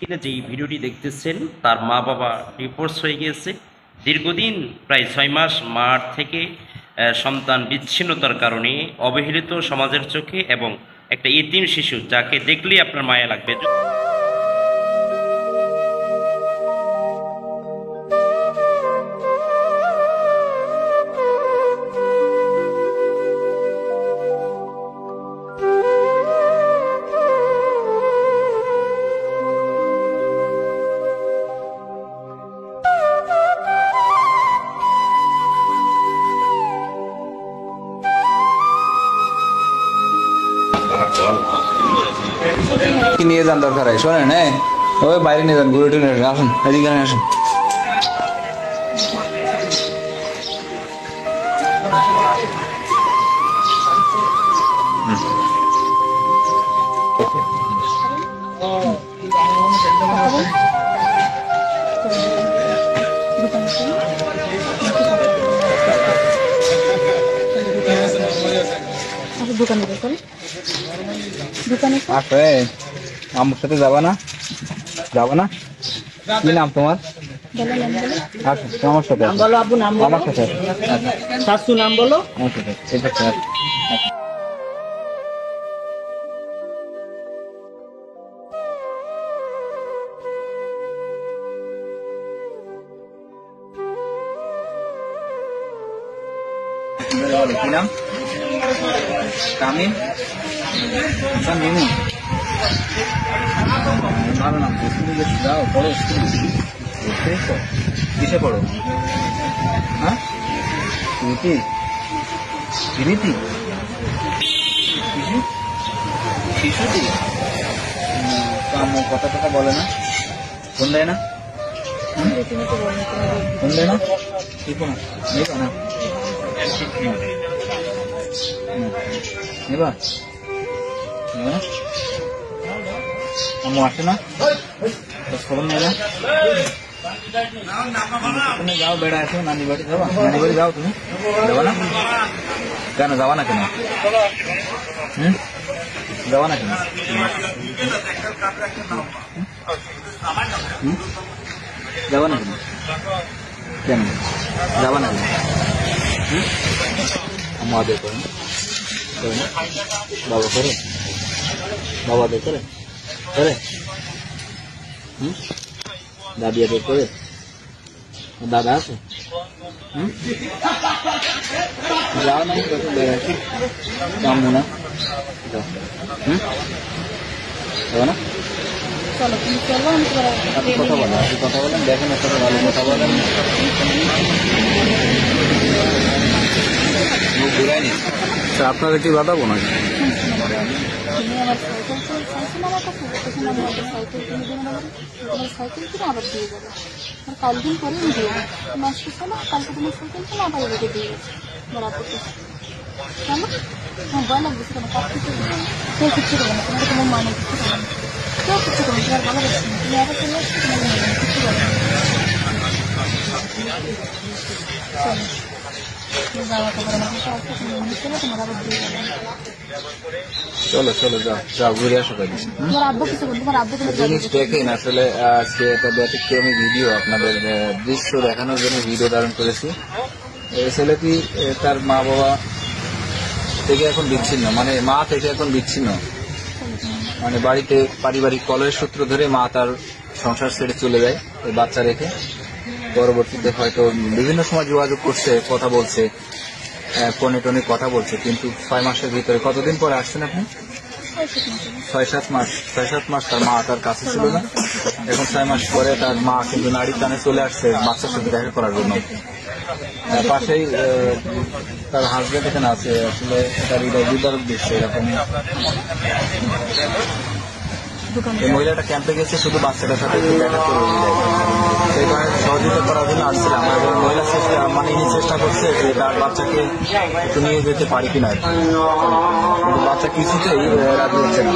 স্ক্রিনে যেই ভিডিওটি দেখতেছেন তার মা বাবা ডিভোর্স হয়ে গিয়েছে। দীর্ঘদিন প্রায় 6 মাস মার থেকে সন্তান বিচ্ছিন্নতার কারণে অবহেলিত সমাজের চোখে এবং একটা এতিম শিশু যাকে দেখলেই আপনার মায়া লাগবে। কি নিয়ে যান দরকার হয় শোনেন, হ্যাঁ ওই বাইরে নিয়ে যান, ঘুরে টুরে আসুন, এদিকে আসুন। আসে আমার সাথে যাবা না? যাবা না? কি নাম তোমার? আচ্ছা আমার সাথে বলো। আব্বু নাম বলো। আমার সাথে শাশু নাম বলো। আমার সাথে এটা স্যার কি নাম? তামিম। ভালো নাম। স্কুলে যাও, পড়ো স্কুলে। কিসে পড়ো? হ্যাঁ রীতি রীতি শিশুটি কথা টথা বলে না? ফোন দেয় না? ফোন দেয় না? দেখো না, দেখো না, নেবা? আম্মু আসে না? খবর নেই না? তুমি যাও, বেড়া আসো, নানি বাড়ি যাবা? নানি বাড়ি যাও, তুমি যাবা না? কেন যাবা না? কেন যাবা না? কেন যাবা না? কেন যাবা না? কেন আম্মু আদর করে না? বাবা করে? বাবা আদর করে? করে? দাদি আদর করে? দাদা আছে? যাও না, বেড়াচ্ছি কামবো না। যাবো না? আপনি কথা বলেন, আপনি কথা বলেন, দেখেন আপনার ভালো কথা বলেন। মুখ ঘুরায়নি আপনাদের কি বাঁধাবো নাকি? কাল দিন পরে দিয়ে মাসে না, কালকে দিনের সাইকেল ছিল, আবার এদিকে দিয়ে গেছে বরাবর। কেন ভয় লাগছে? কেন কাজ কিছু কেউ কিচ্ছু করবে না, তোমাকে তোমার মানে কিচ্ছু করবে না, কেউ কিচ্ছু করবে না, তোমার ভালো লাগছে না, তুমি আবার চলে আসছো, তোমার মনে কিচ্ছু করবে না। চলো চলো যাও যাও, ঘুরে আসো। জিনিস দেখেন, আসলে আজকে একটা ব্যতিক্রমী ভিডিও আপনাদের দৃশ্য দেখানোর জন্য ভিডিও ধারণ করেছি। এই ছেলেটি তার মা বাবা থেকে এখন বিচ্ছিন্ন, মানে মা থেকে এখন বিচ্ছিন্ন, মানে বাড়িতে পারিবারিক কলহের সূত্র ধরে মা তার সংসার ছেড়ে চলে যায় এই বাচ্চা রেখে। পরবর্তীতে হয়তো বিভিন্ন সময় যোগাযোগ করছে, কথা বলছে, ফোনে টোনে কথা বলছে, কিন্তু 6 মাসের ভিতরে, কতদিন পরে আসছেন আপনি? 6-7 মাস। 6-7 মাস তার মা তার কাছে ছিল না। এখন 6 মাস পরে তার মা কিন্তু নারীর টানে চলে আসছে বাচ্চার সাথে দেখা করার জন্য। পাশেই তার হাজবেন্ড এখানে আছে, আসলে তার হৃদয় বিদারক দিচ্ছে এরকম। এই মহিলাটা ক্যাম্পে গেছে শুধু বাচ্চাটার সাথে একটু দেখা করে দেয়, সেই কারণে সহযোগিতা করার জন্য আসছিলাম। এবং মহিলা চেষ্টা, মানে ইনি চেষ্টা করছে যে তার বাচ্চাকে একটু নিয়ে যেতে পারি কিনা, কিন্তু বাচ্চা কিছুতেই রাজি হচ্ছে না।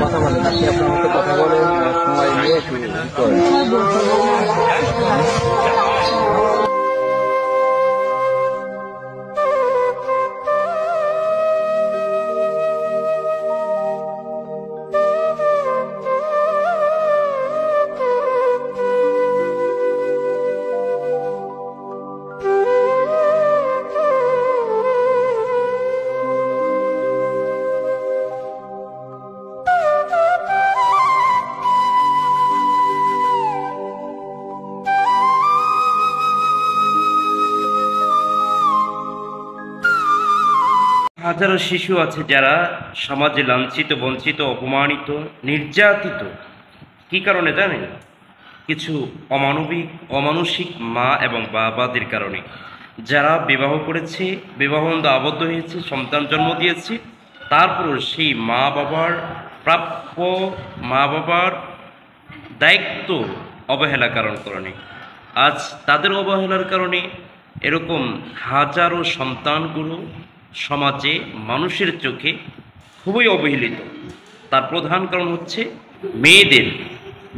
কথা বলেন আপনি, আপনার মতো কথা বলেন, সময় নিয়ে একটু করেন। হাজারো শিশু আছে যারা সমাজে লাঞ্ছিত, বঞ্চিত, অপমানিত, নির্যাতিত। কি কারণে জানেন? কিছু অমানসিক মা এবং বাবাদের কারণে, যারা বিবাহ করেছে, বিবাহবন্ধ আবদ্ধ হয়েছে, সন্তান জন্ম দিয়েছে, তারপর সেই মা বাবার প্রাপ্য, মা বাবার দায়িত্ব অবহেলা কারণে আজ তাদের অবহেলার কারণে এরকম হাজারো সন্তানগুলো সমাজে মানুষের চোখে খুবই অবহেলিত। তার প্রধান কারণ হচ্ছে মেয়েদের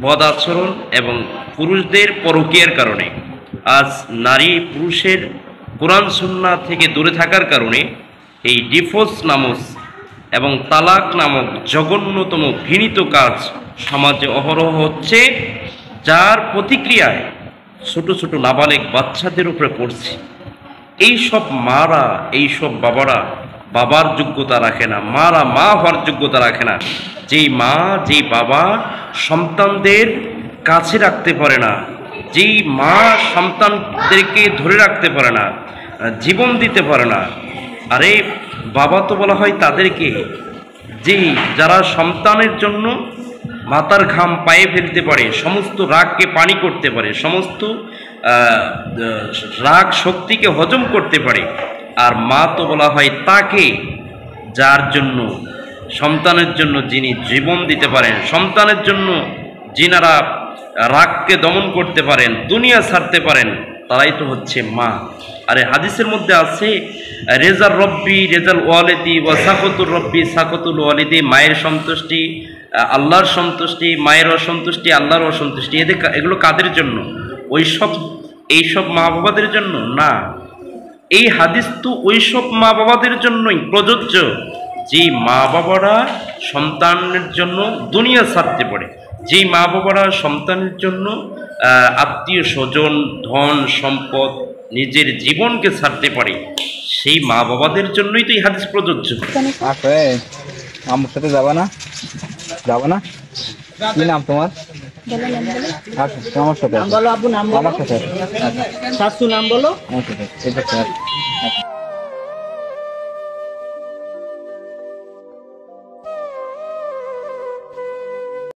বদ আচরণ এবং পুরুষদের পরকীয়ার কারণে। আজ নারী পুরুষের কোরআন সুন্নাহ থেকে দূরে থাকার কারণে এই ডিভোর্স নামক এবং তালাক নামক জঘন্যতম ঘৃণিত কাজ সমাজে অহরহ হচ্ছে, যার প্রতিক্রিয়ায় ছোট ছোট নাবালেগ বাচ্চাদের উপরে পড়ছে। এই সব মারা, এই সব বাবারা বাবার যোগ্যতা রাখে না, মারা মা হওয়ার যোগ্যতা রাখে না। যেই মা, যেই বাবা সন্তানদের কাছে রাখতে পারে না, যেই মা সন্তানদেরকে ধরে রাখতে পারে না, জীবন দিতে পারে না। আরে বাবা তো বলা হয় তাদেরকে, যেই যারা সন্তানের জন্য মাথার ঘাম পায়ে ফেলতে পারে, সমস্ত রাগকে পানি করতে পারে, সমস্ত রাগ শক্তিকে হজম করতে পারে। আর মা তো বলা হয় তাকে, যার জন্য, সন্তানের জন্য যিনি জীবন দিতে পারেন, সন্তানের জন্য যিনারা রাগকে দমন করতে পারেন, দুনিয়া ছাড়তে পারেন, তারাই তো হচ্ছে মা। আরে হাদিসের মধ্যে আছে রেজার রব্বি রেজাল ওয়ালিদি ওয়া সাকতুর রব্বি সাকতুল ওয়ালিদি, মায়ের সন্তুষ্টি আল্লাহর সন্তুষ্টি, মায়ের অসন্তুষ্টি আল্লাহর অসন্তুষ্টি। এগুলো কাদের জন্য? এইসব মা বাবাদের জন্য না। এই হাদিস তো ওইসব মা বাবাদের জন্যই প্রযোজ্য, যেই মা বাবারা সন্তানের জন্য দুনিয়া ছাড়তে পারে, যেই মা বাবারা সন্তানের জন্য আত্মীয় স্বজন, ধন সম্পদ, নিজের জীবনকে ছাড়তে পারে, সেই মা বাবাদের জন্যই তো এই হাদিস প্রযোজ্য। আসলে আমার সাথে যাবা না? যাবা না? কি নাম তোমার? আচ্ছা আমার সাথে, আমার সাথে, শাশু নাম বলো। আমার সাথে।